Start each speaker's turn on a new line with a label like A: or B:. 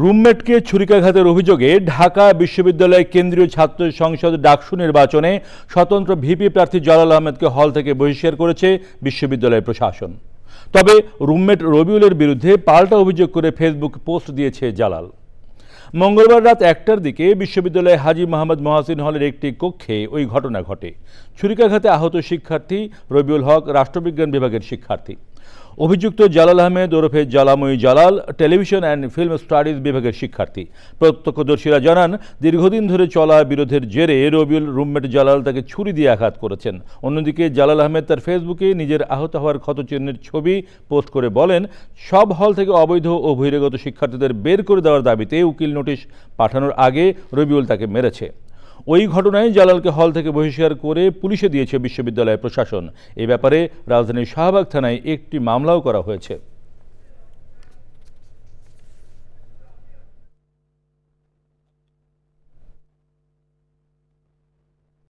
A: রুমমেটকে ছুরিকাঘাতের অভিযোগে ঢাকা বিশ্ববিদ্যালয় কেন্দ্রীয় ছাত্র সংসদ ডাকসু নির্বাচনে স্বতন্ত্র ভিপি প্রার্থী জালাল আহমেদকে হল থেকে বহিষ্কার করেছে বিশ্ববিদ্যালয় প্রশাসন। তবে রুমমেট রবিউলের বিরুদ্ধে পাল্টা অভিযোগ করে ফেসবুক পোস্ট দিয়েছে জালাল। মঙ্গলবার রাত ১টার দিকে বিশ্ববিদ্যালয়ে হাজী মোহাম্মদ মহসিন হলের একটি কক্ষে ওই ঘটনা ঘটে। ছুরিকাঘাতে আহত শিক্ষার্থী রবিউল হক রাষ্ট্রবিজ্ঞান বিভাগের শিক্ষার্থী। অভিযুক্ত জালাল আহমেদ ওরফে জালাময়ী Jalal television and film studies বিভাগের শিক্ষার্থী। প্রত্যক্ষদর্শীরা জানান, দীর্ঘদিন ধরে চলা বিরোধের জেরে রবিউল রুমমেট জালাল তাকে ছুরি দিয়ে আঘাত করেছেন। অন্যদিকে জালাল আহমেদ তার ফেসবুকে নিজের আহত হওয়ার ক্ষতচিহ্নের ছবি পোস্ট করে বলেন, সব হল থেকে অবৈধ ও বহিরাগত শিক্ষার্থীদের বের করে দেওয়ার দাবিতে উকিল নোটিশ পাঠানোর আগে রবিউল তাকে মেরেছে। ওই ঘটনায় জালালকে হল থেকে বহিষ্কার করে পুলিশে দিয়েছে বিশ্ববিদ্যালয় প্রশাসন। এ ব্যাপারে রাজধানীর শাহবাগ থানায় একটি মামলাও করা হয়েছে।